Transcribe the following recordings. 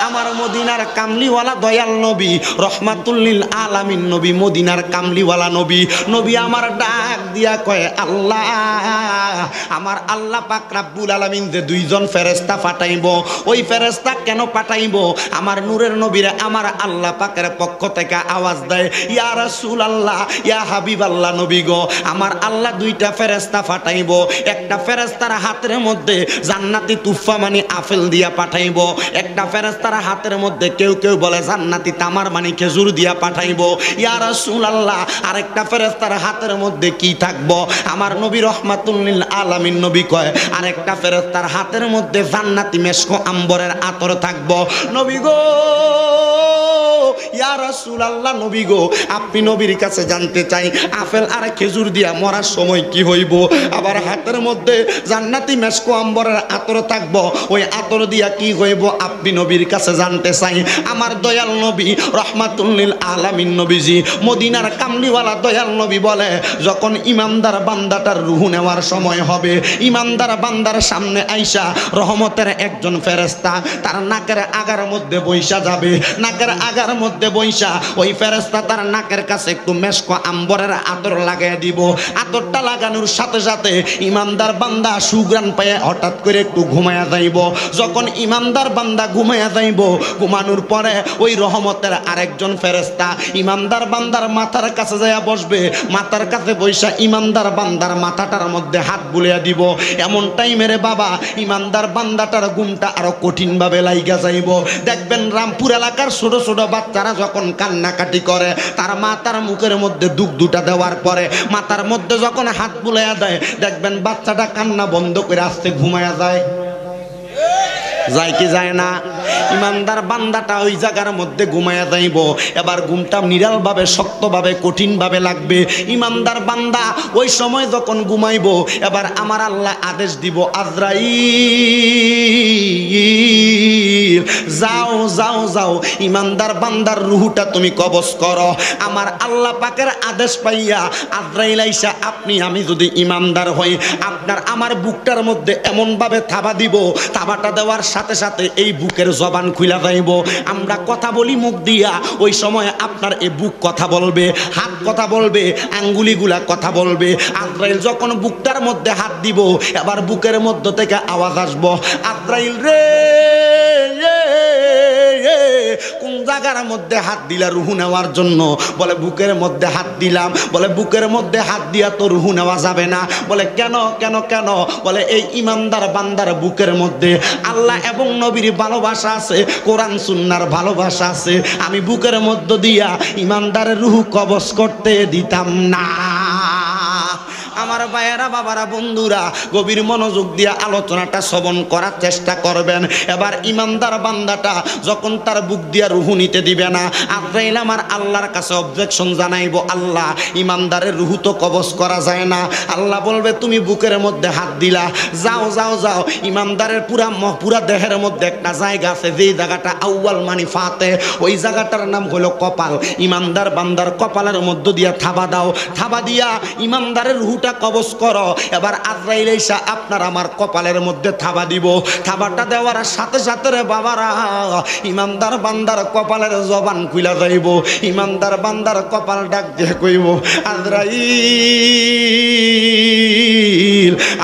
আমার মদিনার কামলিওয়ালা দয়াল নবী রহমাতুল লিল আলামিন নবী, মদিনার কামলিওয়ালা নবী, নবী আমার ডাক দিয়া কয় আল্লাহ, আমার আল্লাহ পাক রাব্বুল আলামিন যে দুইজন ফেরেশতা পাঠাইব, ওই ফেরেশতা কেন পাঠাইব? আমার নূরের নবীরে আমার আল্লাহ পাকের পক্ষ থেকে আওয়াজ দেয়, ইয়া রাসূলুল্লাহ, ইয়া হাবিবাল্লাহ নবী গো, আমার আল্লাহ দুইটা ফেরেশতা পাঠাইব। একটা ফেরেশতার হাতের মধ্যে জান্নাতি তুফা মানে আপেল দিয়া পাঠাইব, একটা ফেরেশতার হাতের মধ্যে কেউ কেউ বলে জান্নাতি তামার মানে খেজুর দিয়া পাঠাইব। ইয়া রাসূলুল্লাহ, আরেকটা ফেরেশতার হাতের মধ্যে কি থাকবো? আমার নবী রহমাতুল লিল আলামিন নবী কয় আরেকটা ফেরেশতার হাতের মধ্যে জান্নাতি মেশকো আম্বরের আতর থাকবো। নবী গো, ইয়া রাসূলুল্লাহ নবী গো, আপনি নবীর কাছে জানতে চাই আপেল আর খেজুর দিয়া মরার সময় কি হইব? আবার হাতের মধ্যে জান্নাতি মেশকো আম্বরের আতর থাকবো, ওই আতর দিয়া কি হইব আপনি নবীর কাছে জানতে চাই। আমার দয়াল নবী রহমাতুল লিল আলামিন নবীজি, মদিনার কামলিওয়ালা দয়াল নবী বলে, যখন ইমানদার বান্দাটার রূহ নেওয়ার সময় হবে, ইমানদার বান্দার সামনে আইসা রহমতের একজন ফেরেশতা তার নাকের আগার মধ্যে বইসা যাবে, নাকের আগার মধ্যে বইসা ওই ফেরেশতা তার নাকের কাছে একটু মেশকো আম্বরের আতর লাগাই দিব। আতরটা লাগানোর সাথে সাথে ইমানদার বান্দা সুগ্রাণ পেয়ে হঠাৎ করে একটু ঘুমায়া যাইব। যখন ইমানদার বান্দা ঘুমায়া যাইব, ঘুমানোর পরে ওই রহমতের আরেকজন ফেরেশতা ইমানদার বান্দার মাথার কাছে যাইয়া বসবে, মাথার কাছে বইসা ইমানদার বান্দার মাথাটার মধ্যে হাত বুলিয়া দিব। এমন টাইমেরে বাবা ইমানদার বান্দাটার ঘুমটা আরো কঠিনভাবে লাইগা যাইব। দেখবেন রামপুর এলাকার ছোট ছোট বাচ্চারা যখন কান্নাকাটি করে, তার মাথার মুখের মধ্যে দুধ দেওয়ার পরে মাথার মধ্যে যখন হাত বুলাইয়া দেয়, দেখবেন বাচ্চাটা কান্না বন্ধ করে আস্তে ঘুমায়া যায়। যায় কি যায় না? ইমানদার বান্দাটা ওই জায়গার মধ্যে ঘুমায়া যাইব। এবার ঘুমটা নিরালভাবে শক্তভাবে কঠিনভাবে লাগবে। ইমানদার বান্দা ওই সময় যখন ঘুমাইব, এবার আমার আল্লাহ আদেশ দিব, আজরাইল যাও যাও যাও, ইমানদার বান্দার রূহটা তুমি কবজ করো। আমার আল্লাহ পাকের আদেশ পাইয়া আজরাইল আইসা আপনি আমি যদি ইমানদার হই, আপনার আমার বুকটার মধ্যে এমনভাবে থাবা দিব, থাবাটা দেওয়ার সাথে সাথে এই বুকের জবান খুলে যাইব। আমরা কথা বলি মুখ দিয়া, ওই সময় আপনার এই বুক কথা বলবে, হাত কথা বলবে, আঙ্গুলিগুলা কথা বলবে। আজরাইল যখন বুকটার মধ্যে হাত দিব, এবার বুকের মধ্য থেকে আওয়াজ আসবো, আজরাইল রে কোন জায়গার মধ্যে হাত দিলা রুহু নেওয়ার জন্য? বলে বুকের মধ্যে হাত দিলাম। বলে বুকের মধ্যে হাত দিয়া তো রুহু নেওয়া যাবে না। বলে কেন কেন কেন? বলে এই ইমানদার বান্দার বুকের মধ্যে আল্লাহ এবং নবীর ভালোবাসা আছে, কোরআন সুন্নাহর ভালোবাসা আছে। আমি বুকের মধ্য দিয়া ইমানদারের রুহু কবজ করতে দিতাম না। আমার ভাইয়েরা, বাবারা, বন্ধুরা, গভীর মনোযোগ দিয়ে আলোচনাটা শ্রবণ করার চেষ্টা করবেন। এবার ইমানদার বান্দাটা যখন তার বুক দিয়া রুহু নিতে দিবে না, আজরাইল আমার আল্লাহর কাছে অবজেকশন জানাইব, আল্লাহ ইমানদারের রুহু তো কবজ করা যায় না। আল্লাহ বলবে তুমি বুকের মধ্যে হাত দিলা, যাও যাও যাও, ইমানদারের পুরা দেহের মধ্যে একটা জায়গা আছে, যেই জায়গাটা আউয়াল মানি ফাতে, ওই জায়গাটার নাম হলো কপাল। ইমানদার বান্দার কপালের মধ্য দিয়া থাবা দাও, থাবা দিয়া ইমানদারের রুহুটা কবজ করো। এবার আজরাইল এসে আপনার আমার কপালের মধ্যে থাবা দিব। থাবাটা দেওয়ার সাথে সাথে রে বাবারা, ইমানদার বান্দার কপালের জবান খুলে যাইব। ইমানদার বান্দার কপাল ডাক দিয়ে কইব, আজরাইল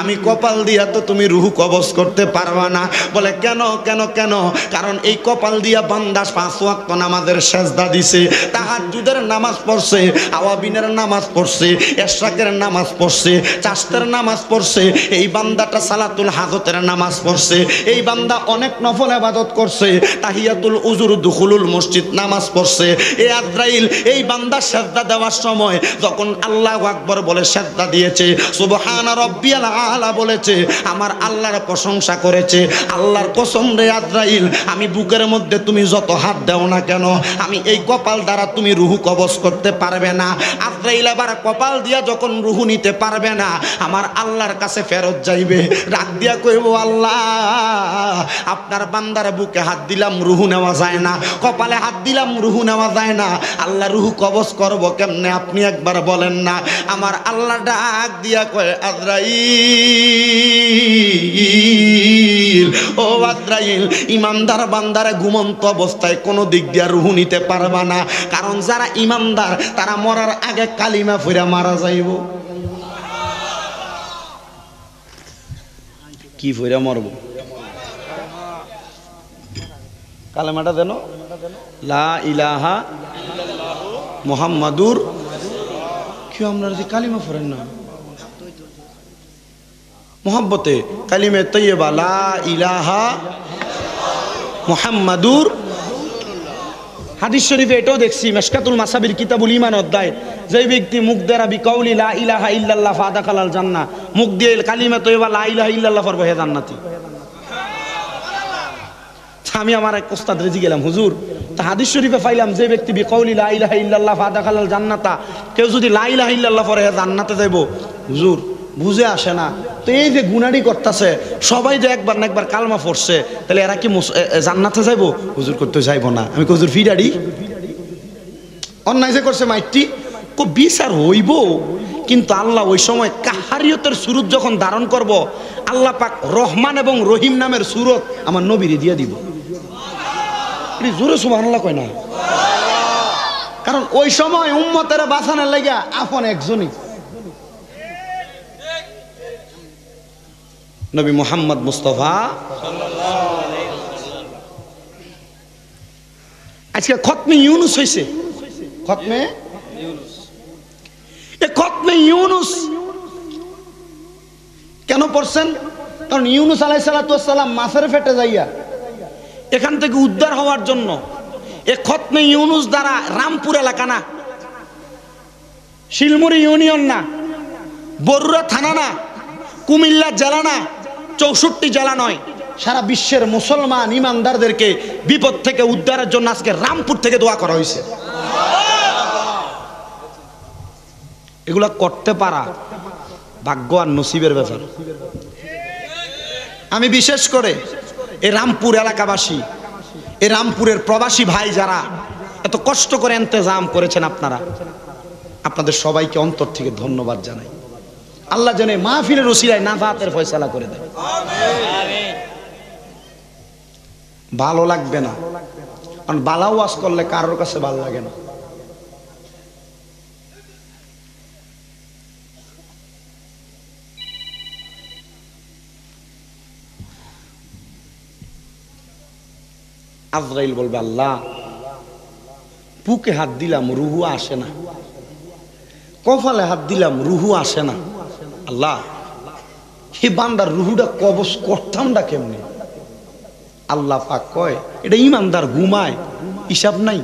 আমি কপাল দিয়া তো তুমি রুহু কবজ করতে পারবা না। বলে কেন কেন কেন? কারণ এই কপাল দিয়া বান্দা 5 ওয়াক্ত নামাজের সেজদা দিছে, তাহাজ্জুদের নামাজ পড়ছে, আওয়াবিনের নামাজ পড়ছে, ইশরাকের নামাজ পড়ছে, চাষতের নামাজ পড়ছে, এই বান্দাটা সালাতুল হাজতের নামাজ পড়ছে, এই বান্দা অনেক নফল ইবাদত করছে, তাহিয়াতুল উজুর, দুখুলুল মসজিদ নামাজ পড়ছে। এই আজরাইল এই বান্দা সেজদা দেওয়ার সময় যখন আল্লাহু আকবার বলে সেজদা দিয়েছে, সুবহানা রাব্বিয়াল আলা বলেছে, আমার আল্লাহর প্রশংসা করেছে, আল্লাহর কসম রে আজরাইল, আমি বুকের মধ্যে তুমি যত হাত দাও না কেন, আমি এই কপাল দ্বারা তুমি রুহু কবজ করতে পারবে না। আজরাইল আবার কপাল দিয়া যখন রুহু নিতে পারবে না, আমার আল্লাহর কাছে ফেরত যাইবে, ডাক দিয়া কইব, আল্লাহ আপনার বান্দার বুকে হাত দিলাম রুহু নেওয়া যায় না, কপালে হাত দিলাম রুহু নেওয়া যায় না, আল্লাহ রুহু কবজ করব কেমনে আপনি একবার বলেন না। আমার আল্লাহ ডাক দিয়া কয়, আজরাইল, ও আজরাইল, ইমানদার বান্দারে ঘুমন্ত অবস্থায় কোনো দিক দিয়া রুহু নিতে পারবা না, কারণ যারা ইমানদার তারা মরার আগে কালিমা পড়ে মারা যাইব। কি পড়ে মরব? কালেমাটা দেন, লা ইলাহা মুহাম্মাদুর। কি আপনারা যে কালিমা পড়েন না মোহাব্বতে? কালিমে তৈয়বা, লা ইলাহা মুহাম্মাদুর। হাদিস শরীফে এটাও দেখছি, মিশকাতুল মাসাবির কিতাবুল ঈমান অধ্যায়, যে ব্যক্তি মুখ দ্বারা বিকাউলি লা ইলাহা ইল্লাল্লাহ ফাদাখালাল জান্নাহ, মুখ দিয়ে কালিমা তৈয়বা লা ইলাহা ইল্লাল্লাহ পড়বে, হে জান্নাতি। আমি আমার এক ওস্তাদ রেজি গেলাম, হুজুর তা হাদিস শরীফে পাইলাম যে ব্যক্তি বিকাউলি লা ইলাহা ইল্লাল্লাহ ফাদাখালাল জান্নাতা, কেউ যদি লা ইলাহা ইল্লাল্লাহ পড়ে হে জান্নাতে যাইব। হুজুর বুঝে আসে না তো, এই যে গুনারি করতেছে সবাই যে একবার না একবার কালমা পড়ছে, তাহলে এরা কি জান্নাতে যাইব? হুজুর করতে যাইব না। আমি হুজুর ফিডারি অন্যায় যে করছে মাইটি কো বিচার হইব, কিন্তু আল্লাহ ওই সময় কাহারিয়তের সুরত যখন ধারণ করব, আল্লাহ পাক রহমান এবং রহিম নামের সুরত আমার নবীরে দিয়ে দিব। জোরে সুবহানাল্লাহ কয় না? কারণ ওই সময় উম্মতের বাঁচানোর লাগা আপন একজনই নবী মুহাম্মদ মুস্তাফা। আজকে খতমে ইউনুস হয়েছে, খতমে ইউনুস কেন পড়ছেন? কারণ ইউনুস আলাইহিস সালাতু ওয়াস সালাম মাছের পেটে যাইয়া এখান থেকে উদ্ধার হওয়ার জন্য এ খতমে ইউনুস দ্বারা রামপুর এলাকা না, শিলমুড়ি ইউনিয়ন না, বরুড়া থানা না, কুমিল্লা জেলা না, 64 জেলা নয়, সারা বিশ্বের মুসলমান ইমানদারদেরকে বিপদ থেকে উদ্ধারের জন্য আজকে রামপুর থেকে দোয়া করা হয়েছে। এগুলা করতে পারা ভাগ্য আর নসিবের ব্যাপার। আমি বিশেষ করে এই রামপুর এলাকাবাসী, এই রামপুরের প্রবাসী ভাই যারা এত কষ্ট করে ইন্তজাম করেছেন, আপনাদের সবাইকে অন্তর থেকে ধন্যবাদ জানাই। আল্লাহ যেন মাহফিলের ওসিলায় নাজাতের ফয়সালা করে দেন। ভালো লাগবে না, কারণ বালা ওয়াজ করলে কারোর কাছে ভালো লাগে না। আজরাইল বলবে, আল্লাহ বুকে হাত দিলাম রুহু আসে না, কপালে হাত দিলাম রুহু আসে না, আল্লাহ হে বান্দার রুহুটা কবজ করতাম না কেমনে? আল্লাহ পাক কয়, এটা ইমানদার ঘুমায়, হিসাব নাই।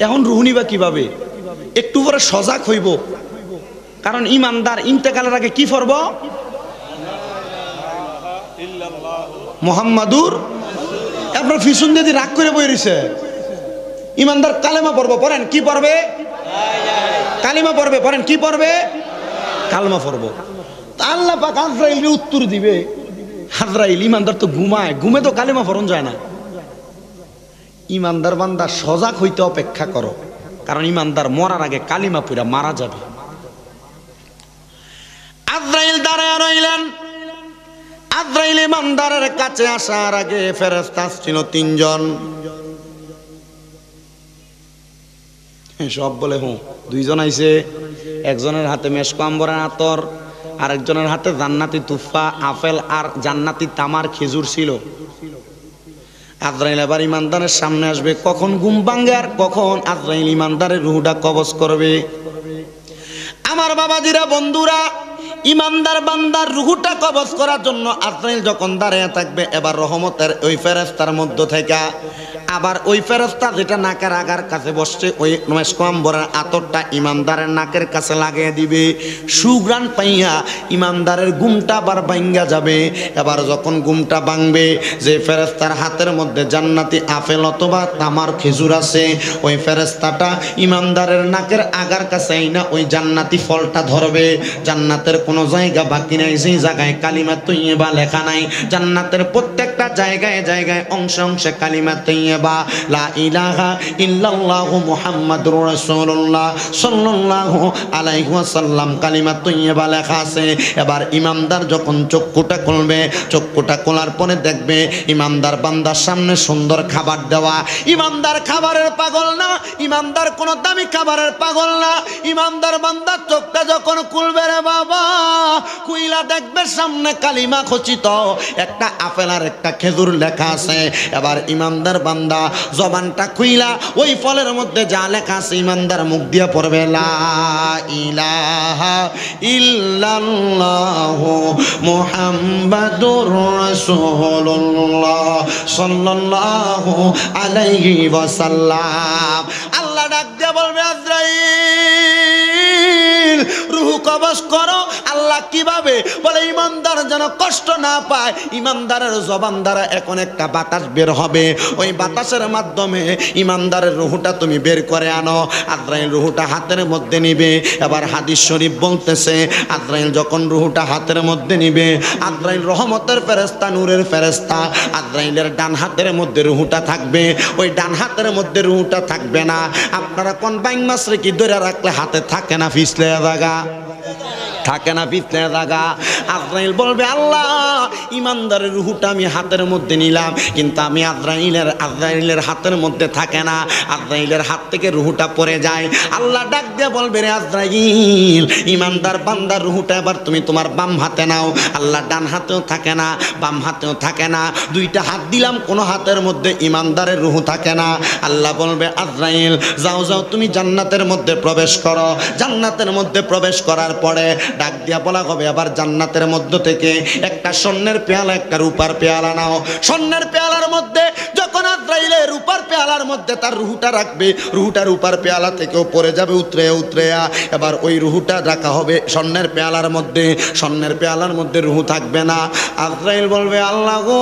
এখন রুহু নিবা কিভাবে? একটু পরে সজাগ হইব, কারণ ইমানদার ইন্তেকালের আগে কি পড়ব? মুহাম্মাদুর। আপনার ফিসুন দিদি রাগ করে বই রইছে, ইমানদার কালেমা পড়ব, পড়েন কি পড়বে? কালিমা পড়বে, পড়েন কি পড়বে? কালমা পড়ব। আল্লাহ পাক আজরাইলের উত্তর দিবে, আজরাইল ইমানদার তো ঘুমায়, ঘুমে তো কালিমা পড়ন যায় না। ইমানদার বান্দা সজাগ হইতে অপেক্ষা করো, কারণ ইমানদার মরার আগে কালিমা পড়া মারা যাবে। আজরাইল দাঁড়ায় রইলেন। আজরাইল ইমানদারের কাছে আসার আগে ফেরেশতা ছিল 3 জন। সব বলে হুঁ, 2 জন আইছে, একজনের হাতে মেশক আম্বরের আতর, আরেকজনের হাতে জান্নাতি তুফা, আপেল আর জান্নাতি তামার খেজুর ছিল। আজরাইল আবার ইমানদারের সামনে আসবে, কখন ঘুম ভাঙে আর কখন আজরাইল ইমানদারের রুহটা কবজ করবে। আমার বাবাজিরা, বন্ধুরা, ইমানদার বান্দার রুহুটা কবজ করার জন্য আজরাইল যখন দাঁড়িয়ে থাকবে, এবার রহমতের ওই ফেরেশতার মধ্য থেকে আবার ওই ফেরেশতা যেটা নাকের আগার কাছে বসছে, ওই মেশক আম্বরের আতরটা ইমানদারের নাকের কাছে লাগিয়ে দিবে। সুগ্রাণ পাইয়া ইমানদারের ঘুমটা আবার ভাঙ্গা যাবে। এবার যখন ঘুমটা ভাঙবে, যে ফেরেশতার হাতের মধ্যে জান্নাতি আপেল অথবা তামার খেজুর আছে, ওই ফেরেশতাটা ইমানদারের নাকের আগার কাছে আইনা ওই জান্নাতি ফলটা ধরবে। জান্নাতের কোনো জায়গা বাকি নাই সেই জায়গায় কালিমা তৈয়বা লেখা নাই। জান্নাতের প্রত্যেকটা জায়গায় জায়গায় অংশে অংশে কালিমা তৈয়বা লা ইলাহা ইল্লাল্লাহু মুহাম্মাদুর রাসূলুল্লাহ সাল্লাল্লাহু আলাইহি ওয়াসাল্লাম কালিমা তৈয়বা লেখা আছে। এবার ইমানদার যখন চক্ষুটা খুলবে, চক্ষুটা খোলার পরে দেখবে ইমানদার বান্দার সামনে সুন্দর খাবার দেওয়া। ইমানদার খাবারের পাগল না, ইমানদার কোন দামি খাবারের পাগল না। ইমানদার বান্দার চোখটা যখন খুলবে রে বাবা, কুইলা দেখবে সামনে কালিমা খচিত একটা আপেল আর একটা খেজুর লেখা আছে। এবার ইমানদার বান্দা জবানটা খুইলা ওই ফলের মধ্যে যা লেখা আছে ইমানদার মুখ দিয়ে পড়বে লা ইলাহা ইল্লাল্লাহু মুহাম্মাদুর রাসূলুল্লাহ সাল্লাল্লাহু আলাইহি ওয়াসাল্লাম। আল্লাহ ডাক দিয়ে বলবে আজরাইল রূহ কবজ করো। আল্লাহ কিভাবে বলে, ইমানদার যেন কষ্ট না পায়, ইমানদারের জবান দ্বারা এখন একটা বাতাস বের হবে। ওই বাতাসের মাধ্যমে ইমানদারের রূহটা তুমি বের করে আনো। আজরাইল রূহটা হাতের মধ্যে নিবে। এবার হাদিস শরীফ বলতেছে, আজরাইল যখন রূহটা হাতের মধ্যে নিবে, আজরাইল রহমতের ফেরেশতা, নূরের ফেরেশতা, আজরাইলের ডান হাতের মধ্যে রূহটা থাকবে। ওই ডান হাতের মধ্যে রূহটা থাকবে না। আপনারা কোন বাইং মাছ রেখে ধরে রাখলে হাতে থাকে না, পিছলে জায়গা থাকে না, পিছলে জায়গা। আজরাইল বলবে আল্লাহ ইমানদারের রূহটা আমি হাতের মধ্যে নিলাম, কিন্তু আমি আজরাইলের হাতের মধ্যে থাকে না, আজরাইলের হাত থেকে রূহটা পড়ে যায়। আল্লাহ ডাক দিয়ে বলবে রে আজরাইল, ইমানদার বান্দার রূহটা এবার তুমি তোমার বাম হাতে নাও। আল্লাহ ডান হাতেও থাকে না, বাম হাতেও থাকে না, দুইটা হাত দিলাম, কোনো হাতের মধ্যে ইমানদারের রূহ থাকে না। আল্লাহ বলবে আজরাইল যাও যাও তুমি জান্নাতের মধ্যে প্রবেশ করো। জান্নাতের মধ্যে প্রবেশ করার পরে ডাক দিয়া বলা হবে আবার জান্নাতের মধ্য থেকে একটা স্বর্ণের পেয়ালা, একটা রূপার পেয়ালা নাও। স্বর্ণের পেয়ালার মধ্যে যখন আজরাইলে রূপার পেয়ালার মধ্যে তার রূহটা রাখবে, রূহটা রূপার পেয়ালা থেকেও পড়ে যাবে উতরেয়া। এবার ওই রূহটা রাখা হবে স্বর্ণের পেয়ালার মধ্যে। স্বর্ণের পেয়ালার মধ্যে রূহ থাকবে না। আজরাইল বলবে আল্লাহ গো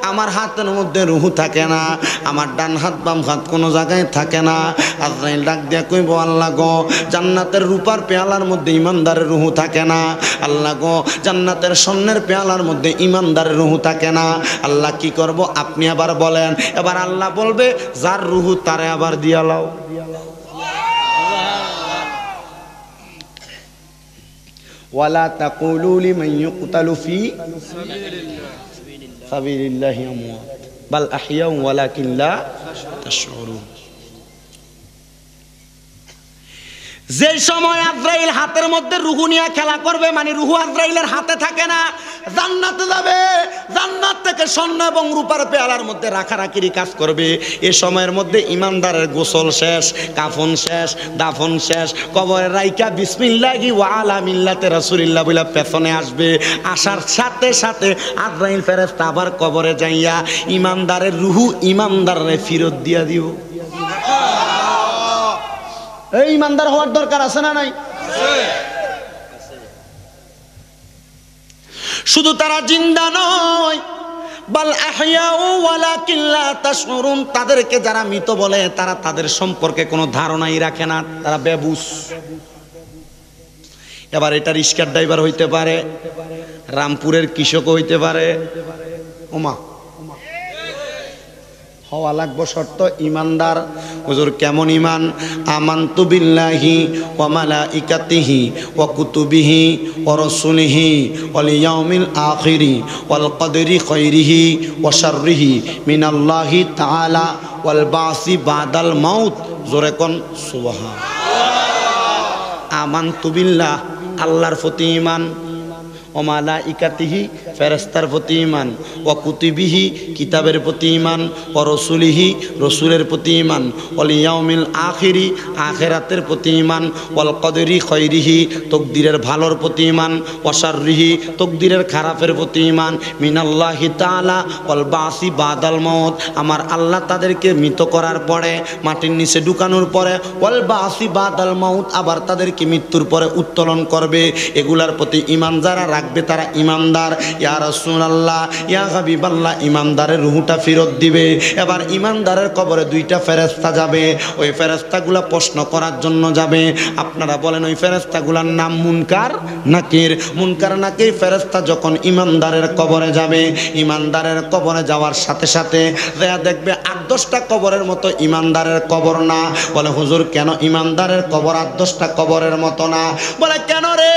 আমার হাতের মধ্যে রূহ থাকে না, আমার ডান হাত বাম হাত কোনো জায়গায় থাকে না। আজরাইল ডাক দিয়া কইব আল্লাহ গো জান্নাতের রূপার পেয়ালার মধ্যে ইমানদারের রূহ থাকে না। আল্লাহ গো জান্নাতের স্বর্ণের পেয়ালার মধ্যে ইমানদারের রূহ থাকে না। আল্লাহ কি করব আপনি আবার বলেন। এবার আল্লাহ বলবে যার রূহ তারে আবার দিয়া লাও। ওয়ালা তাকুলু লিমান ইউকতালু ফি সাবিলিল্লাহি আমওয়াত বাল আহইয়া ওয়ালাকিন লা তাশউরুন। যে সময় আজরাইল হাতের মধ্যে রূহ নিয়ে খেলা করবে, মানে রূহ আজরাইলের হাতে থাকে না, জান্নাতে যাবে, জান্নাত থেকে স্বর্ণ এবং রূপার পেয়ালার মধ্যে রাখারাখির কাজ করবে। এ সময়ের মধ্যে ইমানদারের গোসল শেষ, কাফন শেষ, দাফন শেষ, কবরে রাইকা বিসমিল্লাহি ওয়া আলা মিল্লাতে রাসূলিল্লাহ বলে পেছনে আসবে। আসার সাথে সাথে আজরাইল ফেরেশতা আবার কবরে যাইয়া ইমানদারের রূহ ইমানদারে ফেরত দিয়া দিও। এই ইমানদার হওয়ার দরকার আছে না নাই? শুধু তারা জিন্দা নয়, বাল আহইয়াউ ওয়ালাকিন লা তাশউরুন, তাদেরকে যারা মৃত বলে তারা তাদের সম্পর্কে কোনো ধারণাই রাখে না, তারা বেবুস। এবার এটা রিস্কার ড্রাইভার হইতে পারে, রামপুরের কৃষক হইতে পারে, ওমা হওয়া লাগবো শর্ত ইমানদার। হুজুর কেমন ইমান? আমানতু বিল্লাহি ওয়া মালাইকাতিহি ওয়া কুতুবিহি ওয়া রাসূলিহি ওয়াল ইয়াউমিল আখিরি ওয়াল কদরি খাইরিহি ওয়া শাররিহি মিনাল্লাহি তাআলা ওয়াল বাসি বাদাল মাউত। জোরে কোন সুবহান। আমানতু বিল্লাহ, আল্লাহর প্রতি ঈমান, ও মালাইকাতিহি ফেরেশতার প্রতি ঈমান, ও কুতুবিহি কিতাবের প্রতি ঈমান, ও রসুলিহি রসুলের প্রতি ঈমান, ওয়াল ইয়াউমিল আখিরি আখিরাতের প্রতি ঈমান, ওয়াল কদরি খৈরিহি তকদিরের ভালোর প্রতি ঈমান, ওয়া শাররিহি তকদিরের খারাপের প্রতি ঈমান, মিনাল্লাহি তাআলা ওয়াল বাসি বাদাল মউত আমার আল্লাহ তাদেরকে মৃত করার পরে মাটির নিচে ঢুকানোর পরে ওয়াল বাসি বাদাল মউত আবার তাদেরকে মৃত্যুর পরে উত্তোলন করবে। এগুলার প্রতি ঈমান যারা রাখবে তারা ঈমানদার। ইয়া রাসূলুল্লাহ ইয়া হাবিবাল্লাহ ঈমানদারের রূহটা ফেরত দিবে। এবার ঈমানদারের কবরে দুইটা ফেরেশতা যাবে, ওই ফেরেশতাগুলা প্রশ্ন করার জন্য যাবে। আপনারা বলেন ওই ফেরেশতাগুলার নাম মুনকার নাকির। মুনকার নাকির ফেরেশতা যখন ঈমানদারের কবরে যাবে, ঈমানদারের কবরে যাওয়ার সাথে সাথে দেখবে ৮-১০টা কবরের মতো ঈমানদারের কবর না। বলে হুজুর কেন ঈমানদারের কবর ৮-১০টা কবরের মতো না? বলে কেন রে,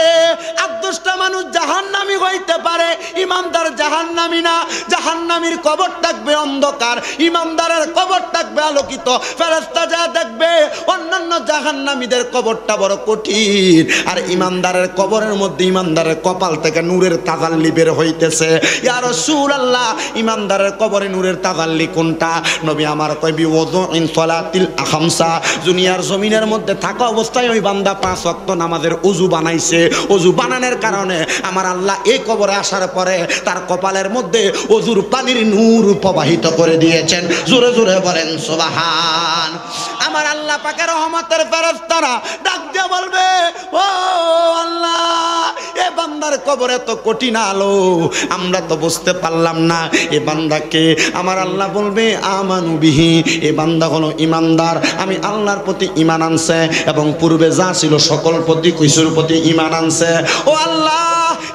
৮-১০টা মানুষ জাহান্নামী হইতে পারে, ঈমানদার জাহান্নামী না। জাহান্নামীর কবর থাকবে অন্ধকার, ঈমানদারের কবর থাকবে আলোকিত। ফেরেশতা যা দেখবে অন্যান্য জাহান্নামীদের কবরটা বড় কঠিন, আর ঈমানদারের কবরের মধ্যে ঈমানদারের কপাল থেকে নূরের তাজাল্লি বের হইতেছে। ইয়া রাসূলুল্লাহ ঈমানদারের কবরে নূরের তাজাল্লি কোনটা? নবী আমার কয় বিওযুইন সালাতিল খামসা, দুনিয়ার জমিনের মধ্যে থাকা অবস্থায় ওই বান্দা 5 ওয়াক্ত নামাজের ওযু বানাইছে। ওযু বানানোর কারণে আমার আল্লাহ এই কবরে আসার পরে তার কপালের মধ্যে ওযুর পানির নূর প্রবাহিত করে দিয়েছেন। জোরে জোরে বলেন সুবহান। আমার আল্লাহ পাকের রহমতের ফেরেশতারা ডাক দিয়ে বলবে ও আল্লাহ এ বান্দার কবরে তো কঠিন আলো, আমরা তো বুঝতে পারলাম না এ বান্দাকে। আমার আল্লাহ বলবে আমানু বিহি, এ বান্দা হলো ঈমানদার, আমি আল্লাহর প্রতি ঈমান আনছে এবং পূর্বে যা ছিল সকল প্রতি কিছুর প্রতি ঈমান আনছে। ও আল্লাহ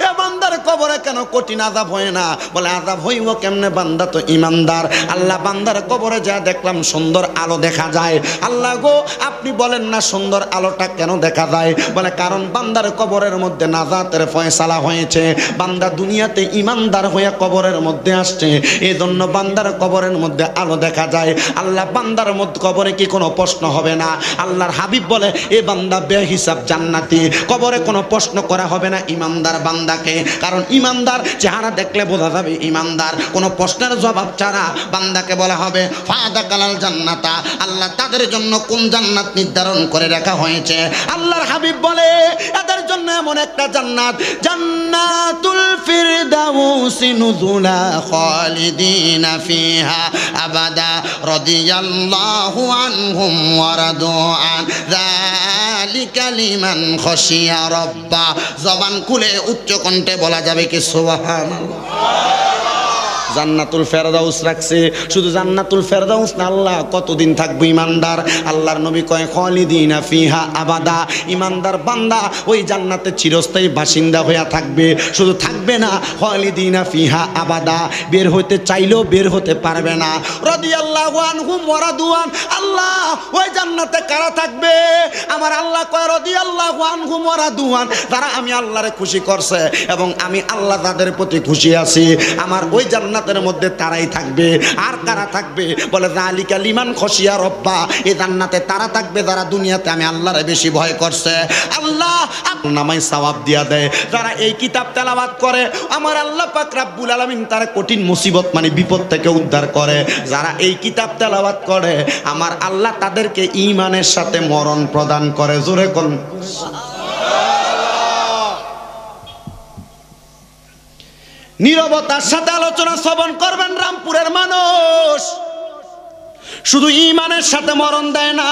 এ বান্দার কবরে কেন কঠিন আযাব হয় না? বলে আযাব হইব কেমনে, বান্দা তো ঈমানদার। আল্লাহ বান্দার কবরে যা দেখলাম সুন্দর আলো দেখা যায়। আল্লাহ গো আপনি বলেন না সুন্দর আলোটা কেন দেখা যায়? বলে কারণ বান্দার কবরের মধ্যে নাজাতের ফয়সালা হয়েছে। বান্দা দুনিয়াতে ঈমানদার হয়ে কবরের মধ্যে আসছে, এই জন্য বান্দার কবরের মধ্যে আলো দেখা যায়। আল্লাহ বান্দার মধ্যে কবরে কি কোনো প্রশ্ন হবে না? আল্লাহর হাবিব বলে এ বান্দা বেহিসাব জান্নাতি, কবরে কোনো প্রশ্ন করা হবে না ঈমানদার বান্দাকে। কারণ ঈমানদার চেহারা দেখলে বোঝা যাবে ঈমানদার। কোনো প্রশ্নের জবাব ছাড়া বান্দাকে বলা হবে ফাদাকালাল জান্নাতা, আল্লাহ তাদের জন্য কোন জান্নাত নির্ধারণ করে রাখা হয়েছে। আল্লাহর হাবিব বলে এদের জন্য এমন একটা জান্নাত, জান্নাতুল ফিরদাউসি নুজুলা খালিদিনা ফিহা আবাদা রাদিয়াল্লাহু আনহুম ওয়া রাদু আন যালিকা লিমান খাশিয়া রাব্বা। জবান খুলে উচ্চ কণ্ঠে বলা যাবে কি সুবহানাল্লাহ। জান্নাতুল ফেরদাউস রাখছে। শুধু জান্নাতুল ফেরদাউস না, আল্লাহ কতদিন থাকবে ঈমানদার? আল্লাহর নবী কয় খালিদিনা ফিহা আবাদা, ঈমানদার বান্দা ওই জান্নাতে চিরস্থায়ী বাসিন্দা হইয়া থাকবে। শুধু থাকবে না, খালিদিনা ফিহা আবাদা, বের হইতে চাইলেও বের হতে পারবে না। রাদিয়াল্লাহু আনহুম ওয়া রাদুয়ান, আল্লাহ ওই জান্নাতে কারা থাকবে? আমার আল্লাহ কয় রাদিয়াল্লাহু আনহুম ওয়া রাদুয়ান, তারা আমি আল্লাহরে খুশি করছে এবং আমি আল্লাহ তাদের প্রতি খুশি আছি। আমার ওই জান্নাতের মধ্যে তারাই থাকবে। আর কারা থাকবে? বলে যালিকা লিমান খাশিয়া রাব্বা, এই জান্নাতে তারা থাকবে যারা দুনিয়াতে আমি আল্লাহরে বেশি ভয় করছে। আল্লাহ নামাই সওয়াব দিয়া দেয় যারা এই কিতাব তেলাওয়াত করে। আমার আল্লাহ পাক রব্বুল আলামিন তার কঠিন মুসিবত মানে বিপদ থেকে উদ্ধার করে। যারা এই কিতাব তেলাওয়াত করে আমার আল্লাহ তাদেরকে ঈমানের সাথে মরণ প্রদান করে। জোরে কোন নীরবতার সাথে আলোচনা শ্রবণ করবেন রামপুরের মানুষ। শুধু ঈমানের সাথে মরণ দেয় না।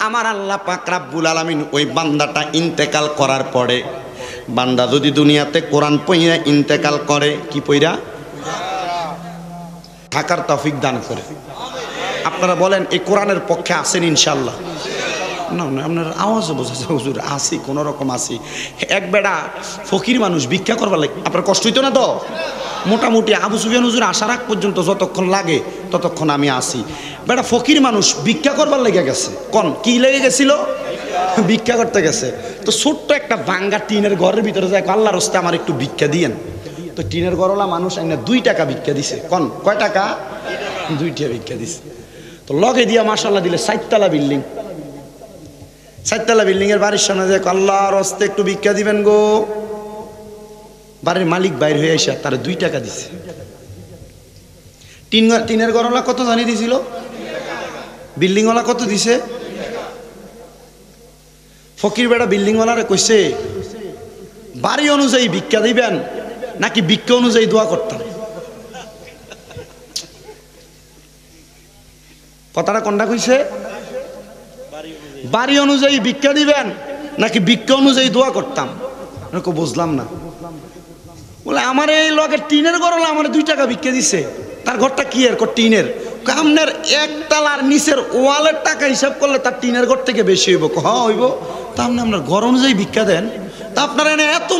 আমার আল্লাহ পাক রব্বুল আলামিন ওই বান্দাটা ইন্তেকাল করার পরে, বান্দা যদি দুনিয়াতে কোরআন পড়িয়া ইন্তেকাল করে, কি পড়া থাকার তৌফিক দান করে। আপনারা বলেন এই কোরআনের পক্ষে আছেন ইনশাআল্লাহ? না না, আপনার আওয়াজও বোঝা যায় হুজুর আসি, কোনো রকম আসি। এক বেড়া ফকির মানুষ ভিক্ষা করবার লাগে, আপনার কষ্ট হইতো না তো? মোটামুটি আবু সুফিয়ান হুজুর আসার আগ পর্যন্ত যতক্ষণ লাগে ততক্ষণ আমি আসি। বেড়া ফকির মানুষ ভিক্ষা করবার লেগে গেছে। কোন কি লেগে গেছিল? ভিক্ষা করতে গেছে। তো ছোট্ট একটা ভাঙ্গা টিনের ঘরের ভিতরে যায়, আল্লাহর রাস্তায় আমার একটু ভিক্ষা দিয়েন। তো টিনের ঘরওয়ালা মানুষ আইনা 2 টাকা ভিক্ষা দিছে। কোন কয় টাকা? 2 টাকা ভিক্ষা দিছে। তো লগে দিয়া মাশাআল্লাহ দিলে 4 তলা বিল্ডিং। 4 তলা বিল্ডিং এর বাড়ির সামনে যায়, আল্লাহর রাস্তায় একটু ভিক্ষা দিবেন গো। বাড়ির মালিক বাইর হয়ে এসে তার 2 টাকা দিছে। টিনের ঘরওয়ালা কত জানি দিছিল? বিল্ডিংওয়ালা কত দিছে? ফকির বেটা বিল্ডিংওয়ালারে কইছে বাড়ি অনুযায়ী ভিক্ষা দিবেন নাকি ভিক্ষা অনুযায়ী দোয়া করতাম? কথাটা কোনটা কইছে? বাড়ি অনুযায়ী ভিক্ষা দিবেন নাকি ভিক্ষা অনুযায়ী দোয়া করতাম? বুঝলাম না। বলে আমার এই লোকের টিনের ঘর হলো আমার 2 টাকা ভিক্ষা দিছে, তার ঘরটা কি এর টিনের? আপনার একতলার নিচের ওয়ালের টাকা হিসাব করলে তার টিনের ঘর থেকে বেশি হইব। হ্যাঁ হইব। তা আপনি আপনার ঘর অনুযায়ী ভিক্ষা দেন, তা আপনার এনে এত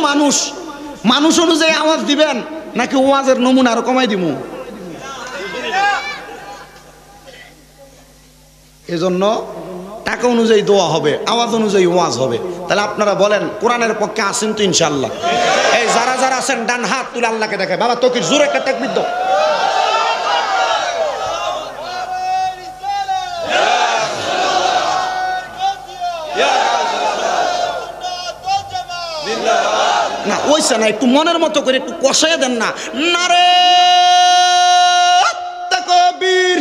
মানুষ অনুযায়ী আওয়াজ দিবেন নাকি ওয়াজের নমুনা আরো কমাই দিব? এজন্য টাকা অনুযায়ী দোয়া হবে, আওয়াজ অনুযায়ী ওয়াজ হবে। তাহলে আপনারা বলেন কোরআনের পক্ষে আছেন তো ইনশাআল্লাহ? এই যারা যারা আছেন ডান হাত তুলে আল্লাহকে দেখায়। বাবা তকির জোরে একটা তাকবীর দাও। না ওইসা না, একটু মনের মতো করে একটু কষায় দেন না। নারে তাকবীর,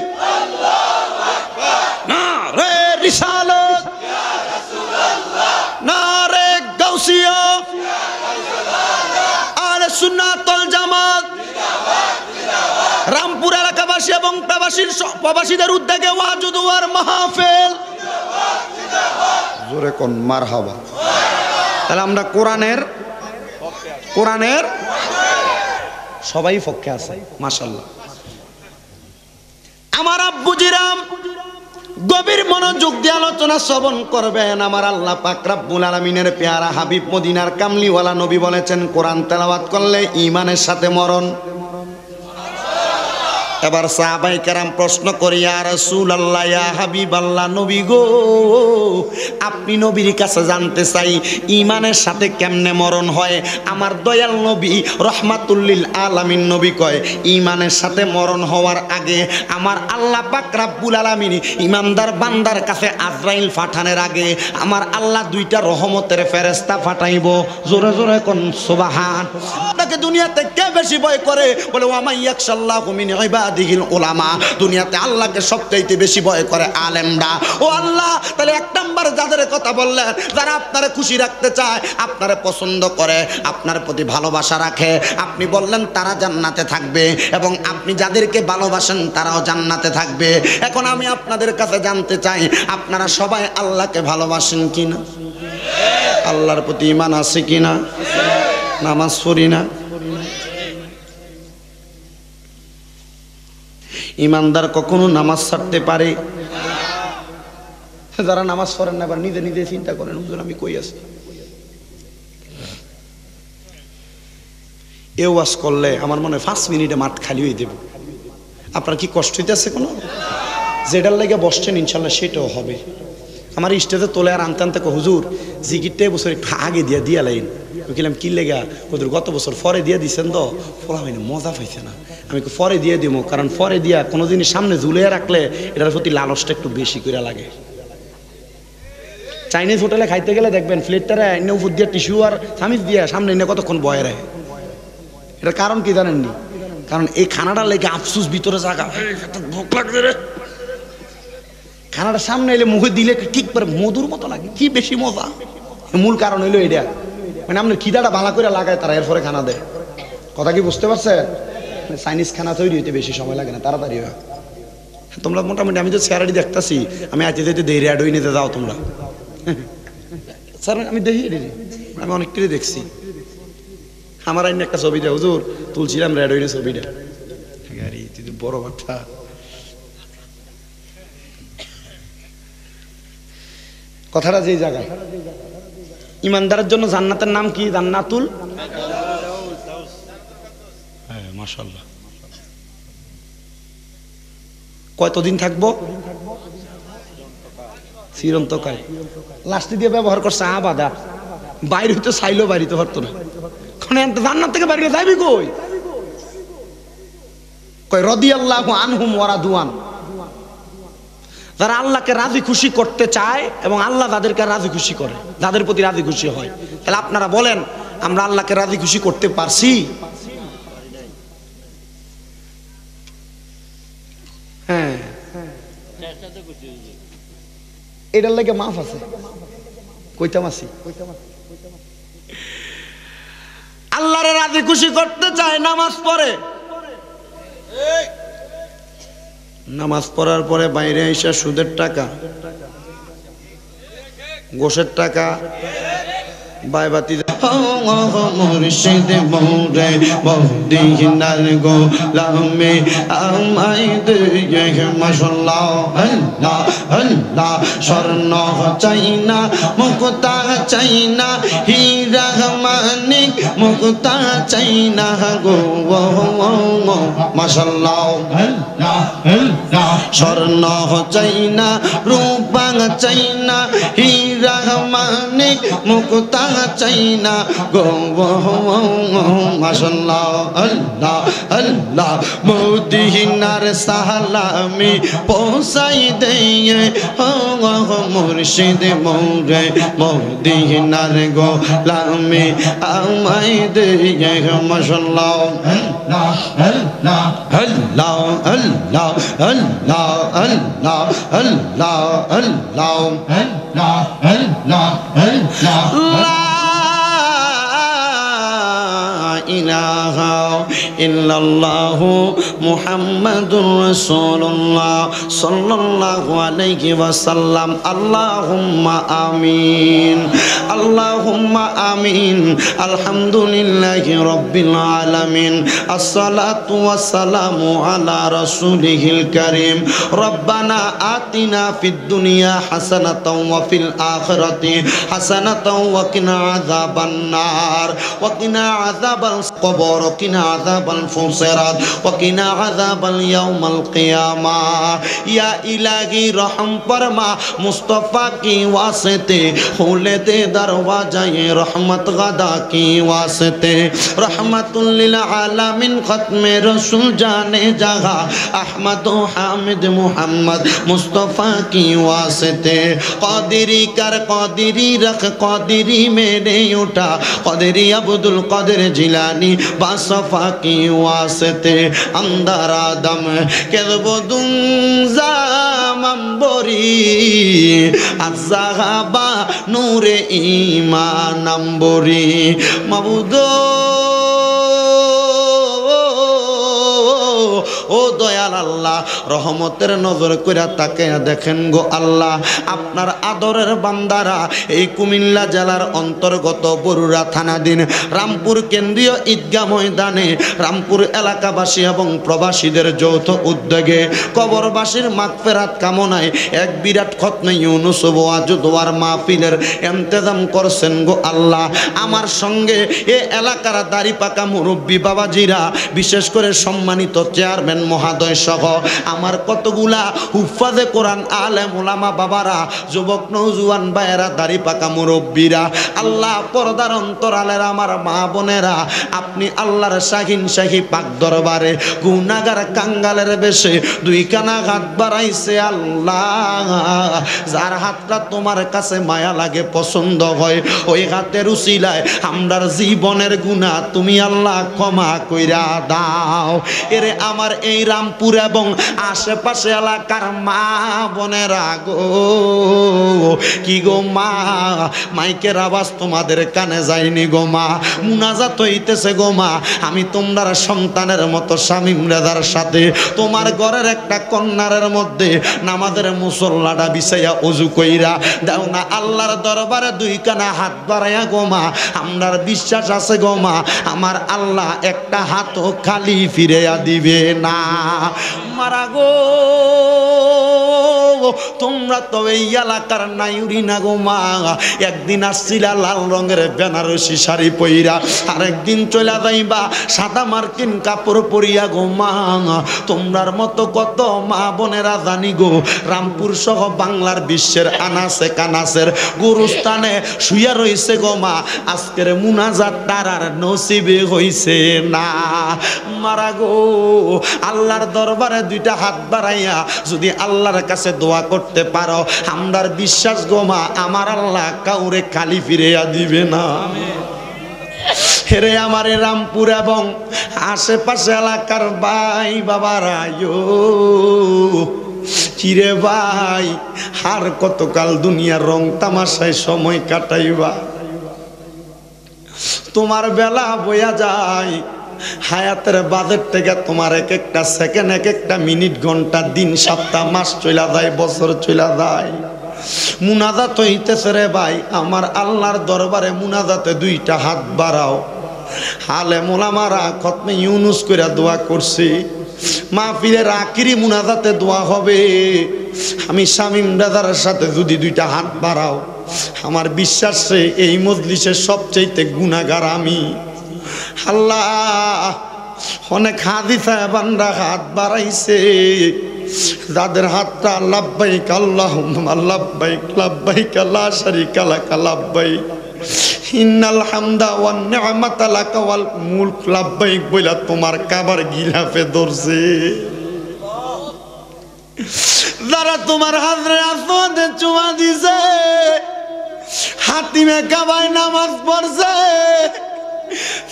নারে রিসালাত, নারে গাউসিয়া, আহলে সুন্নাত ওয়াল জামাত। রামপুর এলাকাবাসী এবং প্রবাসীদের উদ্যোগে ওয়াজ ও দুয়ার মাহফিল। জোরে কোন মারহাবা। তাহলে আমরা কোরআনের সবাই পক্ষে আছে মাশাআল্লাহ। আমার আব্বুজিরাম গভীর মনোযোগ দিয়ে আলোচনা শ্রবণ করবেন। আমার আল্লাহ পাক রব্বুল আলামিনের পেয়ারা হাবিব মদিনার কামলিওয়ালা নবী বলেছেন কোরআন তেলাওয়াত করলে ঈমানের সাথে মরণ। এবার সাহাবায়ে কেরাম প্রশ্ন করি, ইয়া রাসূলুল্লাহ, ইয়া হাবিবাল্লাহ, নবী গো আপনি নবীর কাছে জানতে চাই ঈমানের সাথে কেমনে মরণ হয়। আমার দয়াল নবী রহমাতুল লিল আলামিন নবী কয় ঈমানের সাথে মরণ হওয়ার আগে আমার আল্লাহ পাক রব্বুল আলামিন ঈমানদার বান্দার কাছে আজরাইল পাঠানোর আগে আমার আল্লাহ 2টা রহমতের ফেরেশতা পাঠাইব। জোরে জোরে কোন সুবহান। আপনাকে দুনিয়াতে কে বেশি ভয় করে? বলে ওয়া মাইয়াকশাল্লাহু মিন ইবাদিহিল উলামা। দুনিয়াতে আল্লাহকে সবচাইতে বেশি ভয় করে আলেমরা। ও আল্লাহ, তাহলে 1 নাম্বার যাদের কথা বললেন, যারা আপনারে খুশি রাখতে চায়, আপনারে পছন্দ করে, আপনার প্রতি ভালোবাসা রাখে, আপনি বললেন তারা জান্নাতে থাকবে এবং আপনি যাদেরকে ভালোবাসেন তারাও জান্নাতে থাকবে। এখন আমি আপনাদের কাছে জানতে চাই আপনারা সবাই আল্লাহকে ভালোবাসেন কিনা? আল্লাহর প্রতি ঈমান আছে কিনা? নামাজ পড়ি না? ইমানদার কখনো নামাজ ছাড়তে পারে? যারা নামাজ পড়েন না আবার নিজে নিজে চিন্তা করেন হুজুর আমি কই আছি। এ ওয়াজ করলে আমার মনে হয় 5 মিনিটে মাঠ খালি হয়ে দেব। আপনার কি কষ্ট হইতেছে কোনো? যেটার লেগে বসছেন ইনশাল্লাহ সেটাও হবে। আমার স্টেজে তোলে আর আনতে আনতে হুজুর জিকিরটা বছর একটু আগে দিয়া লাইন। আমি কিলাম কি লেগা? হুজুর গত বছর পরে দিয়ে দিচ্ছেন তো ফলা হয়নি, মজা পাইছে না। আমি পরে দিয়ে দিব, কারণ পরে দিয়া কোনো জিনিস সামনে ঝুলিয়ে রাখলে এটার প্রতি লালসটা একটু বেশি করে লাগে। চাইনিজ হোটেলে খাইতে গেলে দেখবেন প্লেটটারে এনে উপর দিয়ে টিস্যু আর সামিজ দিয়ে সামনে এনে কতক্ষণ বয়ে রাখে। এটার কারণ কি জানেননি? কারণ এই খানাটা লেগে আফসুস ভিতরে জায়গা ভোক লাগছে রে, খানাটা সামনে এলে মুখে দিলে ঠিক করে মধুর মতো লাগে, কি বেশি মজা। মূল কারণ হইলো এটা, মানে আপনার খিদাটা ভালো করে লাগায় তারা, এরপরে খানা দেয়। কথা কি বুঝতে পারছে? চাইনিজ খানা তৈরি হইতে বেশি সময় লাগে না, তাড়াতাড়ি হয়। তোমরা মোটামুটি আমি তো চেয়ারাটি দেখতেছি, আমি আইতে যেতে দেরি রেড হয়ে নিতে যাও তোমরা। স্যার আমি দেখি, আমি অনেকটাই দেখছি। আমার আইন একটা ছবিটা হুজুর তুলছিলাম রেড হইনি ছবিটা, বড় কথা। কথাটা যে জায়গায় ইমানদারের জন্য জান্নাতের নাম কি? জান্নাতুল। হ্যাঁ মাশাআল্লাহ। কতদিন থাকবো? চিরন্তকাল। লাস্টি দিয়ে ব্যবহার করছে আবাদা, বাইরে হইতে চাইলেও বাড়িতে পারতো না। জান্নাত থেকে বাইরে যাইবি কই? কই রাদিয়াল্লাহু আনহুম ওয়া রাদওয়ান। যারা আল্লাহকে রাজি খুশি করতে চায় এবং আল্লাহ যাদেরকে রাজি খুশি করে, যাদের প্রতি রাজি খুশি হয়, তাহলে আপনারা বলেন আমরা আল্লাহকে রাজি খুশি করতে পারছি? হ্যাঁ, এটার লাগে মাফ আছে, কইতাম আছি। আল্লাহরে রাজি খুশি করতে চায়, নামাজ পড়ে, নামাজ পড়ার পরে বাইরে এসে সুদের টাকা, গোশের টাকা, বাইবাতি মুর্শিদ মোরে মদিনার গোলামে আমায় দে মাশাআল্লাহ। আল্লাহ আল্লাহ স্বর্ণ চাই না, মুক্তা চাই না, হীরা মানিক মুক্তা চাই না গো মাশাআল্লাহ। স্বর্ণ চাই না, রূপা চাই না, হীরা মানিক মুক্তা চাই না গো মাশাআল্লাহ। আল্লাহ আল্লাহ মদিনার সালামি পৌঁছাই দে মুর্শিদ মোরে মদিনার গোলামি আমায় দে মাশাআল্লাহ। আল্লাহ আল্লাহ আল্লাহ আল্লাহ আল্লাহ আল্লাহ আল্লাহ আল্লাহ আল্লাহ ইলাহা ইল্লাল্লাহু মুহাম্মাদুর রাসূলুল্লাহ সাল্লাল্লাহু আলাইহি ওয়াসাল্লাম। আল্লাহুম্মা আমিন, আল্লাহুম্মা আমিন। আলহামদুলিল্লাহি রাব্বিল আলামিন, আসসালাতু ওয়াসসালামু আলা রাসূলিহিল কারীম। রব্বানা আতিনা ফিদ দুনিয়া হাসানাতাও ওয়া ফিল আখিরাতি হাসানাতাও ওয়া কিনা আযাবান নার ওয়া কিনা আযাবাল কবর ওয়া কিনা আযাবাল ফুসিরাত ওয়া কিনা আযাবাল ইয়াউমাল কিয়ামাহ। ইয়া ইলাহি রহম ফরমা, মুস্তাফা কি ওয়াসিতে খুলে দে দরওয়াজায়ে রহমত গাদা কি ওয়াসিতে। রহমাতুল লিল আলামিন খতমে রাসূল জানে জাহা আহমদ ও হামিদ মুহাম্মদ মুস্তাফা কি ওয়াসিতে। কাদিরি कर कादिरी रख कादिरी मेरे उठा कादिरी अब्दुल कादिर जिलानी बासफा की वास्ते अंदर आदम केलबुदुं जामंबरी अज़हाबा नूरे ईमान नंबरी मबुदो ও দয়াল আল্লাহ, রহমতের নজর কইরা তাকায়া দেখেন গো আল্লাহ, আপনার আদরের বান্দারা এই কুমিল্লা জেলার অন্তর্গত বরুড়া থানাধীন রামপুর কেন্দ্রীয় ঈদগাহ ময়দানে রামপুর এলাকাবাসী এবং প্রবাসীদের যৌথ উদ্যোগে কবরবাসীর মাগফিরাত কামনায় এক বিরাট খতমে ইউনুস ওয়াজ দোয়ার মাহফিলের ইন্তেজাম করছেন গো আল্লাহ। আমার সঙ্গে এই এলাকার দাড়ি পাকা মুরব্বী বাবাজিরা, বিশেষ করে সম্মানিত চেয়ারম্যান মহাদয় সহ আমার কতগুলা হুফাজে কোরআন আলেম ওলামা বাবারা, যুবক নওজোয়ান ভাইয়েরা, দাড়ি পাকা মুরব্বীরা, আল্লাহ পর্দার অন্তরালের আমার মা বোনেরা, আপনি আল্লাহর শাহিন শাহী পাক দরবারে গুনাহগার কাঙ্গালের বেশে দুই কানা হাত বাড়াইছে আল্লাহ। যার হাতটা তোমার কাছে মায়া লাগে, পছন্দ হয়, ওই হাতের উসিলায় আমরার জীবনের গুনাহ তুমি আল্লাহ ক্ষমা কইরা দাও। এরে আমার এই রামপুর এবং আশেপাশে এলাকার মা বোনেরা গো, কি গো মা, মাইকের আওয়াজ তোমাদের কানে যায়নি গো মা, মুনাজাত হইতেছে গো মা, আমি তোমরা সন্তানের মতো শামীম রেজার সাথে তোমার ঘরের একটা কন্যারের মধ্যে নামাজের মুসল্লাটা বিছাইয়া ওযু কইরা দাও না আল্লাহর দরবারে দুই কানা হাত বাড়াইয়া গো মা, আমরার বিশ্বাস আছে গো মা, আমার আল্লাহ একটা হাতও খালি ফিরাইয়া দিবে না। মারা গো, তোমরা তো এই এলাকার নাইউরি না গো মা, একদিন আসছিলা লাল রঙের বেনারসি শাড়ি পইরা, আরেকদিন চলে যাইবা সাদা মার্কিন কাপড় পরিয়া গো মা। তোমরার মতো কত মা বোনেরা জানি গো রামপুর সহ বাংলার বিশ্বের আনাসে কানাসের গুরুস্থানে শুইয়া রইছে গো মা, আজকের মুনাজাত তারার নসিবে হইছে না। মারা গো, আল্লাহর দরবারে দুইটা হাত বাড়াইয়া যদি আল্লাহর কাছে দোয়া করতে পারো, আমরার বিশ্বাস গো মা, আমার আল্লাহ কাউরে খালি ফিরাইয়া দিবে না। হেরে আমার রামপুর এবং আশেপাশে এলাকার ভাই বাবারা চিরে ভাই আর কতকাল দুনিয়ার রং তামাশায় সময় কাটাইবা তোমার বেলা বইয়া যায় হায়াতের বাজেট থেকে তোমার এক একটা সেকেন্ড এক একটা মিনিট ঘন্টা দিন সপ্তাহ মাস চলা যায় বছর চলা যায় মুনাজাত হইতেছে রে ভাই আমার আল্লাহর দরবারে মুনাজাতে দুইটা হাত বাড়াও আলেম ওলামারা খতমে ইউনুস কইরা দোয়া করছি মাহফিলের আখিরি মুনাজাতে দোয়া হবে আমি শামীম ব্রাদারের সাথে যদি দুইটা হাত বাড়াও আমার বিশ্বাস এই মজলিসের সবচাইতে গুনাহগার আমি আল্লাহ অনেক হাজি সাহেবানরা হাত বাড়াইছে যাদের হাতটা লাব্বাইক আল্লাহুম্মা লাব্বাইক লাব্বাইক লা শারীকা লাক লাব্বাইক ইন্নাল হামদা ওয়ান নি'মাতা লাক ওয়াল মুলক লাব্বাইক বইলা তোমার কাবার গিলাফে ধরছে যারা তোমার হাজরে আসওয়াদে চুমা দিছে হাতিমে কাবায় নামাজ পড়ছে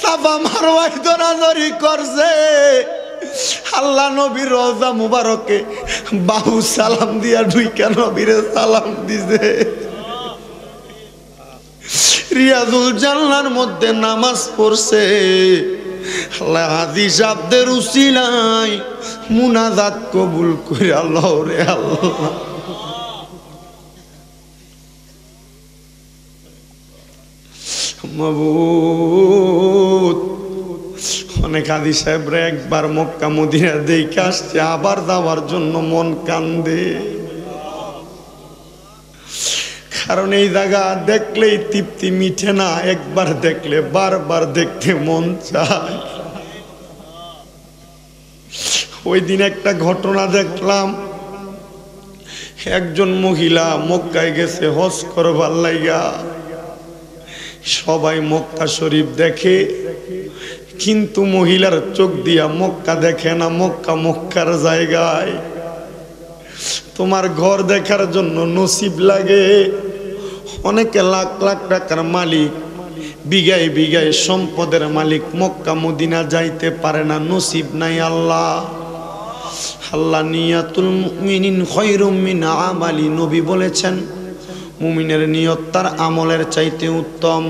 সাফা মারওয়ায় দৌড়াদৌড়ি করছে আল্লাহ নবীর রওজা মুবারকে বাহু সালাম দিয়া ঢুইকা নবীরে সালাম দিছে রিয়াজুল জান্নার মধ্যে নামাজ পড়ছে আল্লাহ হাজি সাহেবদের উসিলায় মুনাজাত কবুল করে আল্লাহ রে আল্লাহ মাবুদ অনেক হাজি সাহেবরা একবার মক্কা মদিনা দেখে আসছে আবার যাওয়ার জন্য মন কান্দে কারণ এই জায়গা দেখলেই তৃপ্তি মিঠে না একবার দেখলে বারবার দেখতে মন চায় ওই দিন একটা ঘটনা দেখলাম একজন মহিলা মক্কায় গেছে হজ করবার লাইগা সবাই মক্কা শরীফ দেখে কিন্তু মহিলার চোখ দিয়া মক্কা দেখে না মক্কা মক্কার জায়গায় তোমার ঘর দেখার জন্য নসিব লাগে অনেকে লাখ লাখ টাকার মালিক বিঘায় বিঘায় সম্পদের মালিক মক্কা মদিনা যাইতে পারে না নসিব নাই আল্লাহ আল্লাহ নিয়াতুল মুমিনিন খায়রুম মিন আমালি নবী বলেছেন মুমিনের নিয়ত তার আমলের চাইতে উত্তম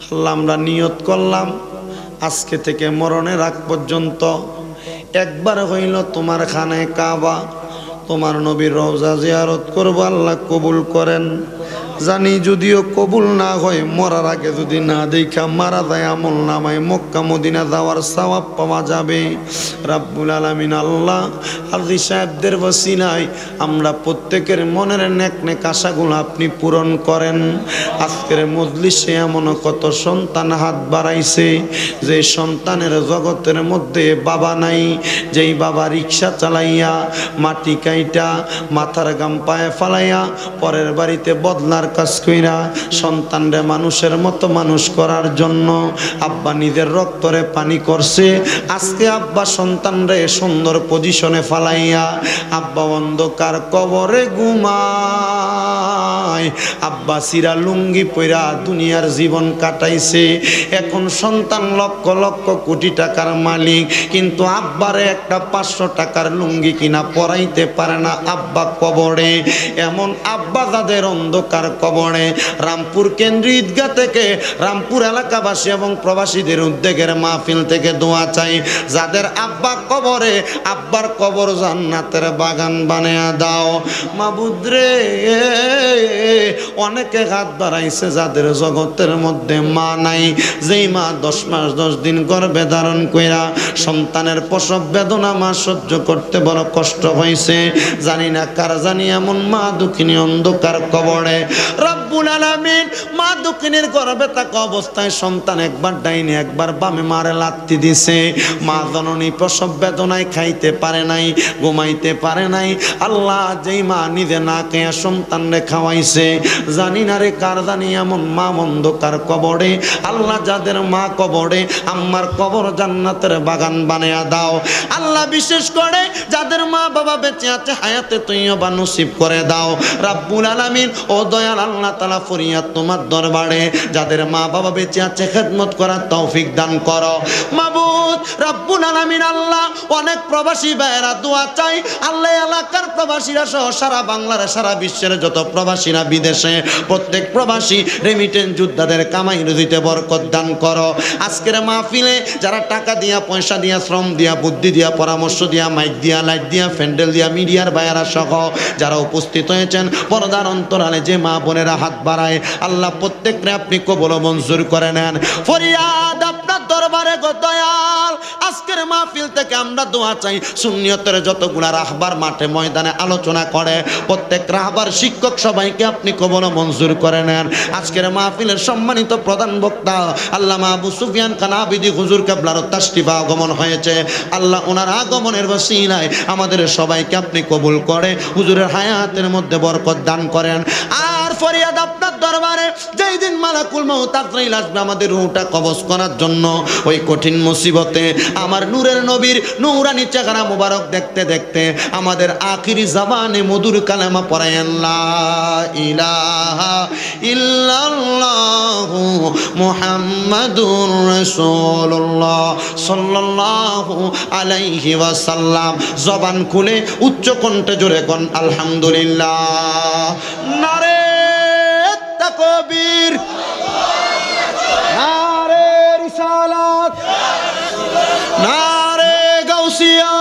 আল্লাহ আমরা নিয়ত করলাম আজকে থেকে মরণের আগ পর্যন্ত একবার হইল তোমার খানায় কাবা তোমার নবীর রওজা জিয়ারত করব আল্লাহ কবুল করেন জানি যদিও কবুল না হয় মরার আগে যদি না দেখা মারা যায় আমল নামায় মক্কা মদিনা যাওয়ার সওয়াব পাওয়া যাবে রাব্বুল আলামিন আল্লাহ হাজী সাহেবদের ওসিলায় আমরা প্রত্যেকের মনের নেক নেক আশাগুলো আপনি পূরণ করেন আজকের মজলিসে এমন কত সন্তান হাত বাড়াইছে যে সন্তানের জগতের মধ্যে বাবা নাই যেই বাবা রিক্সা চালাইয়া মাটি কাইটা মাথার গাম পায়ে ফালাইয়া পরের বাড়িতে বদলার কাজ কইরা সন্তানরে মানুষের মতো মানুষ করার জন্য আব্বা নিজের রক্তরে পানি করছে আজকে আব্বা সন্তানরে সুন্দর পজিশনে ফালাইয়া আব্বা অন্ধকার কবরে ঘুমায় আব্বা সিরা লুঙ্গি পইরা দুনিয়ার জীবন কাটাইছে এখন সন্তান লক্ষ লক্ষ কোটি টাকার মালিক কিন্তু আব্বারে একটা 500 টাকার লুঙ্গি কিনা পরাইতে পারে না আব্বা কবরে এমন আব্বা যাদের অন্ধকার কবরে রামপুর কেন্দ্রীয় ঈদগাহ থেকে রামপুর এলাকাবাসী এবং প্রবাসীদের উদ্যোগের মাহফিল থেকে দোয়া চাই যাদের আব্বা কবরে আব্বার কবর জান্নাতের বাগান বানিয়ে দাও মাবুদ রে অনেকে হাত বাড়াইছে যাদের জগতের মধ্যে মা নাই যেই মা 10 মাস 10 দিন গর্ভে ধারণ কইরা সন্তানের প্রসব বেদনা মা সহ্য করতে বড় কষ্ট হয়েছে জানি না কার জানি এমন মা দুঃখিনী অন্ধকার কবরে রব্বুল আলামিন মা দুঃখিনীর গর্ভে থাকা অবস্থায় সন্তান একবার ডাইনে একবার বামে মারে লাত্তি দিছে মা জননী প্রসব বেদনায় খাইতে পারে নাই ঘুমাইতে পারে নাই আল্লাহ যেই মা নিজে না খেয়ে সন্তানরে খাওয়াইছে জানি না রে কার জানি এমন মা অন্ধকার কবরে আল্লাহ যাদের মা কবরে আম্মার কবর জান্নাতের বাগান বানিয়ে দাও আল্লাহ বিশেষ করে যাদের মা বাবা বেঁচে আছে হায়াতে তৈয়বা নসিব করে দাও রাব্বুল আলামিন ও দয়াল আমার আল্লাহ তাআলা ফরিয়াদ তোমার দরবারে যাদের মা বাবা বেঁচে আছে খেদমত করার তৌফিক দান করো মাবুদ রব্বুল আলামিন। আল্লাহ অনেক প্রবাসী ভাইয়েরা দোয়া চাই আল্লাহ এলাকার প্রবাসীরা সহ সারা বাংলার সারা বিশ্বের যত প্রবাসীরা বিদেশে প্রত্যেক প্রবাসী রেমিটেন্স যোদ্ধাদের কামাই রুজিতে বরকত দান করো। আজকের মাহফিলে যারা টাকা দিয়া পয়সা দিয়া শ্রম দিয়া বুদ্ধি দিয়া পরামর্শ দিয়া মাইক দিয়া লাইট দিয়া ফ্যান্ডেল দিয়া মিডিয়ার ভাইয়েরা সহ যারা উপস্থিত হয়েছেন পর্দার অন্তরালে যে মা বোনেরা হাত বাড়ায় আল্লাহ প্রত্যেককে আপনি কবুল ও মঞ্জুর করে নেন। ফরিয়াদ আপনার দরবারে গো দয়াল আজকের মাহফিল থেকে আমরা দোয়া চাই সুন্নিয়তের যতগুলা রাহবার মাঠে ময়দানে আলোচনা করে প্রত্যেক রাহবার শিক্ষক সবাইকে আপনি কবুল ও মঞ্জুর করে নেন। আজকের মাহফিলের সম্মানিত প্রধান বক্তা আল্লামা আবু সুফিয়ান খান আবিদি হুজুর কেবলার তাশরিফ আগমন হয়েছে আল্লাহ ওনার আগমনের ওসিলায় আমাদের সবাইকে আপনি কবুল করে হুজুরের হায়াতের মধ্যে বরকত দান করেন। আর ফরিয়াদ আপনার দরবারে যেই দিন মালাকুল মউত আজরাইল আসবে আমাদের রূহটা কবজ করার জন্য ওই কঠিন মুসিবতে আমার নূরের নবীর নূরানি চেহারা মুবারক দেখতে দেখতে আমাদের আখিরি জবানে মধুর কালেমা পড়ায়েন লা ইলাহা ইল্লাল্লাহু মুহাম্মাদুর রাসূলুল্লাহ সাল্লাল্লাহু আলাইহি ওয়াসাল্লাম। জবান খুলে উচ্চ কণ্ঠে জোরে কোন আলহামদুলিল্লাহ। নারে তাকবীর নারে রিসালাত নারে গাউসিয়া।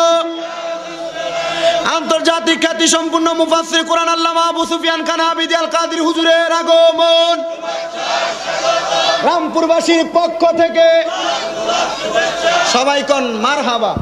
আন্তর্জাতিক খ্যাতি সম্পূর্ণ মুফাসসির কোরআন আল্লামা আবু সুফিয়ান খান আবিদি আল কাদির হুজুরের আগমন রামপুরবাসীর পক্ষ থেকে সবাই কোন মারহাবা।